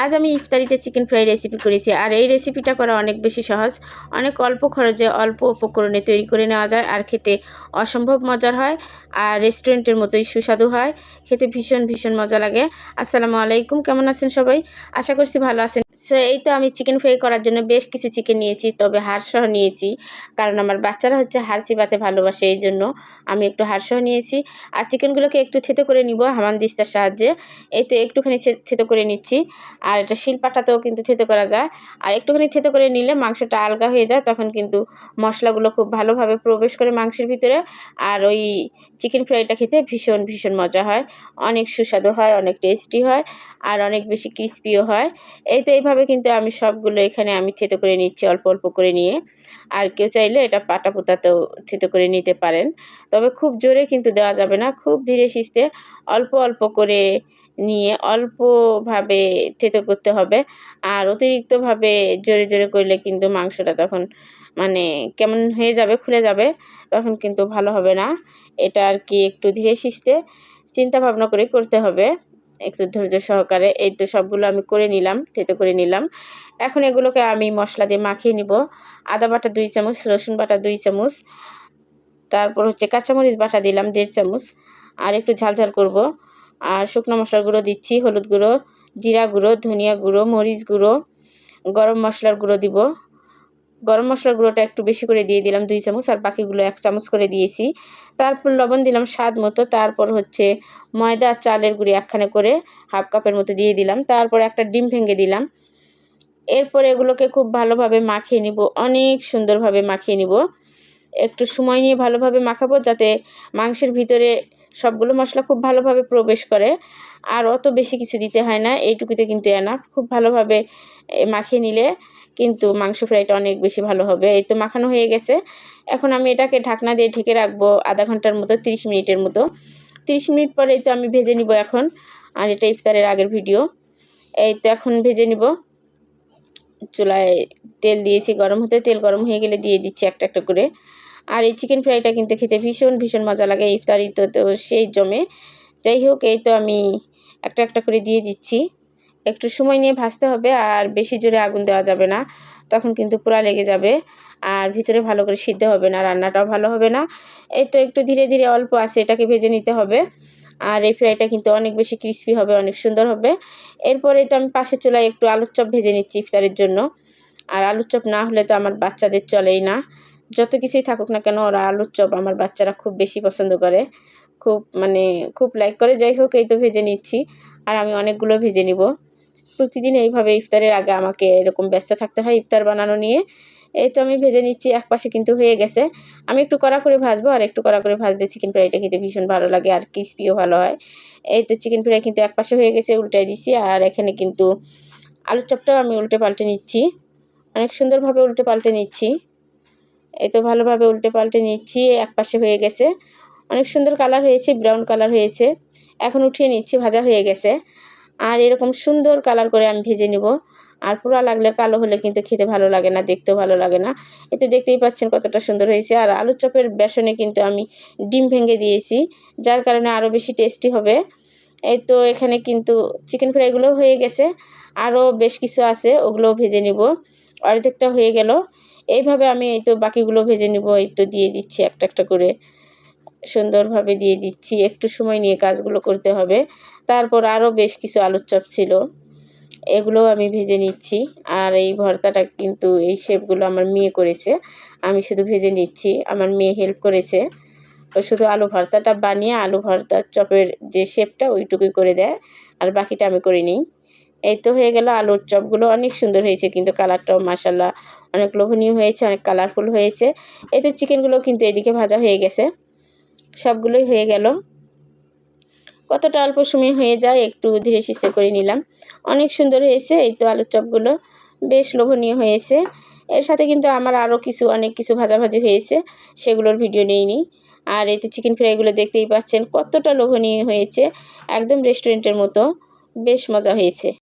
আজ আমি ইফতারিতে chicken fry recipe করেছি। আর এই রেসিপিটা করা অনেক বেশি সহজ, অনেক অল্প খরচে অল্প উপকরণে তৈরি করে নেওয়া যায়, আর খেতে অসম্ভব মজার হয়, আর রেস্টুরেন্টের মতোই সুস্বাদু হয়, খেতে ভীষণ ভীষণ মজা লাগে। আসসালামু আলাইকুম, কেমন আছেন সবাই? আশা করছি ভালো আছেন। সো এই তো আমি চিকেন ফ্রাই করার জন্য বেশ কিছু চিকেন নিয়েছি, তবে হাড়সহ নিয়েছি, কারণ আমার বাচ্চারা হাড় চিবাতে ভালোবাসে, এই জন্য আমি একটু হাড়সহ নিয়েছি। আর চিকেনগুলোকে একটু থেতো করে নিব হামানদিস্তার সাহায্যে। এই তো একটুখানি থেতো করে নিচ্ছি। আর এটা শিলপাটাতেও কিন্তু থেতো করা যায়। আর একটুখানি থেতো করে নিলে মাংসটা আলগা হয়ে যায়, তখন কিন্তু মশলাগুলো খুব ভালোভাবে প্রবেশ করে মাংসের ভিতরে। আর ওই চিকেন ফ্রাইটা খেতে ভীষণ ভীষণ মজা হয়, অনেক সুস্বাদু হয়, অনেক টেস্টি হয়, আর অনেক বেশি ক্রিস্পিও হয়। এই তো এইভাবে কিন্তু আমি সবগুলো এখানে আমি থেতো করে নিচ্ছি অল্প অল্প করে নিয়ে। আর কেউ চাইলে এটা পাটা পোতাতেও থেতো করে নিতে পারেন, তবে খুব জোরে কিন্তু দেওয়া যাবে না, খুব ধীরে সুস্থে অল্প অল্প করে নিয়ে অল্পভাবে থেতো করতে হবে। আর অতিরিক্তভাবে জোরে জোরে করলে কিন্তু মাংসটা তখন মানে কেমন হয়ে যাবে, খুলে যাবে, তখন কিন্তু ভালো হবে না। এটা আর কি একটু ধীরে সুস্থে চিন্তা ভাবনা করে করতে হবে, একটু ধৈর্য সহকারে। এই তো সবগুলো আমি করে নিলাম, থেতো করে নিলাম। এখন এগুলোকে আমি মশলা দিয়ে মাখিয়ে নিব। আদা বাটা 2 চামচ, রসুন বাটা 2 চামচ, তারপর কাঁচামরিচ বাটা দিলাম 1.5 চামচ, আর একটু ঝাল করব। আর শুকনো মশলার গুঁড়ো দিচ্ছি, হলুদ গুঁড়ো, জিরা গুঁড়ো, ধনিয়া গুঁড়ো, মরিচ গুঁড়ো, গরম মশলার গুঁড়ো দিব। গরম মশলার গুঁড়োটা একটু বেশি করে দিয়ে দিলাম 2 চামচ, আর বাকিগুলো 1 চামচ করে দিয়েছি। তারপর লবণ দিলাম স্বাদ মতো। তারপর ময়দা আর চালের গুঁড়ি একখানে করে হাফ কাপের মতো দিয়ে দিলাম। তারপর একটা ডিম ভেঙে দিলাম। এরপর এগুলোকে খুব ভালোভাবে মাখিয়ে নিব, অনেক সুন্দরভাবে মাখিয়ে নিব। একটু সময় নিয়ে ভালোভাবে মাখাবো, যাতে মাংসের ভিতরে সবগুলো মশলা খুব ভালোভাবে প্রবেশ করে। আর অত বেশি কিছু দিতে হয় না, এইটুকুতে কিন্তু এনাফ। খুব ভালোভাবে মাখিয়ে নিলে কিন্তু মাংস ফ্রাইটা অনেক বেশি ভালো হবে। এই তো মাখানো হয়ে গেছে। এখন আমি এটাকে ঢাকনা দিয়ে ঢেকে রাখবো আধা ঘন্টার মতো, 30 মিনিটের মতো। 30 মিনিট পরেই তো আমি ভেজে নিব এখন। আর এটা ইফতারের আগের ভিডিও। এই তো এখন ভেজে নিব। চুলায় তেল দিয়েছি গরম হতে, তেল গরম হয়ে গেলে দিয়ে দিচ্ছি একটা একটা করে। আর এই চিকেন ফ্রাইটা কিন্তু খেতে ভীষণ ভীষণ মজা লাগে, ইফতারিতে তো সেই জমে। যাই হোক, এই তো আমি একটা একটা করে দিয়ে দিচ্ছি। একটু সময় নিয়ে ভাজতে হবে, আর বেশি জোরে আগুন দেওয়া যাবে না, তখন কিন্তু পুরা লেগে যাবে, আর ভিতরে ভালো করে সিদ্ধ হবে না, রান্নাটাও ভালো হবে না। এই তো একটু ধীরে ধীরে অল্প আছে এটাকে ভেজে নিতে হবে। আর এই ফ্রাইটা কিন্তু অনেক বেশি ক্রিস্পি হবে, অনেক সুন্দর হবে। এরপরে তো আমি পাশের চুলায় একটু আলুর চপ ভেজে নিচ্ছি ইফতারের জন্য। আর আলুর চপ না হলে তো আমার বাচ্চাদের চলেই না, যত কিছুই থাকুক না কেন, ওরা আলুর চপ আমার বাচ্চারা খুব বেশি পছন্দ করে, খুব লাইক করে। যাই হোক, এই তো ভেজে নিচ্ছি, আর আমি অনেকগুলো ভেজে নিব। প্রতিদিন এইভাবে ইফতারের আগে আমাকে এরকম ব্যস্ত থাকতে হয় ইফতার বানানো নিয়ে। এই তো আমি ভেজে নিচ্ছি, এক পাশে কিন্তু হয়ে গেছে। আমি একটু কড়া করে ভাজবো, আর একটু কড়া করে ভাজলে চিকেন ফ্রাইটা খেতে ভীষণ ভালো লাগে, আর ক্রিস্পিও ভালো হয়। এই তো চিকেন ফ্রাই কিন্তু এক পাশে হয়ে গেছে, উল্টাই দিছি। আর এখানে কিন্তু আলুর চপটাও আমি উল্টে পাল্টে নিচ্ছি, অনেক সুন্দরভাবে উল্টে পাল্টে নিচ্ছি। এই তো ভালোভাবে উল্টে পাল্টে নিচ্ছি, এক পাশে হয়ে গেছে, অনেক সুন্দর কালার হয়েছে, ব্রাউন কালার হয়েছে। এখন উঠিয়ে নিচ্ছি, ভাজা হয়ে গেছে। আর এরকম সুন্দর কালার করে আমি ভেজে নিব। আর পোড়া লাগলে, কালো হলে কিন্তু খেতে ভালো লাগে না, দেখতেও ভালো লাগে না। এতে দেখতেই পাচ্ছেন কতটা সুন্দর হয়েছে। আর আলুর চপের বেসনে কিন্তু আমি ডিম ভেঙে দিয়েছি, যার কারণে আরও বেশি টেস্টি হবে। এই তো এখানে কিন্তু চিকেন ফ্রাইগুলো হয়ে গেছে, আরও বেশ কিছু আছে, ওগুলোও ভেজে নিব। অর্ধেকটা হয়ে গেল। এইভাবে আমি এই তো বাকিগুলো ভেজে নিব। এই তো দিয়ে দিচ্ছি একটা একটা করে, সুন্দরভাবে দিয়ে দিচ্ছি। একটু সময় নিয়ে কাজগুলো করতে হবে। তারপর আরও বেশ কিছু আলুর চপ ছিল, এগুলোও আমি ভেজে নিচ্ছি। আর এই ভর্তাটা কিন্তু, এই শেপগুলো আমার মেয়ে করেছে, আমি শুধু ভেজে নিচ্ছি। আমার মেয়ে হেল্প করেছে, ও শুধু আলু ভর্তাটা বানিয়ে আলু ভর্তার চপের যে শেপটা ওইটুকুই করে দেয়, আর বাকিটা আমি করে নিই। এই তো হয়ে গেল। আলুর চপগুলো অনেক সুন্দর হয়েছে, কিন্তু কালারটাও মাশাআল্লাহ অনেক লোভনীয় হয়েছে, অনেক কালারফুল হয়েছে। এই তো চিকেনগুলো কিন্তু এদিকে ভাজা হয়ে গেছে, সবগুলোই হয়ে গেল। কতটা অল্প সময় হয়ে যায়, একটু ধীরে সুস্থে করে নিলাম, অনেক সুন্দর হয়েছে। এই তো আলুর চপগুলো বেশ লোভনীয় হয়েছে। এর সাথে কিন্তু আমার আরও অনেক কিছু ভাজাভাজি হয়েছে, সেগুলোর ভিডিও নেইনি। আর এই তো চিকেন ফ্রাইগুলো দেখতেই পাচ্ছেন কতটা লোভনীয় হয়েছে, একদম রেস্টুরেন্টের মতো, বেশ মজা হয়েছে।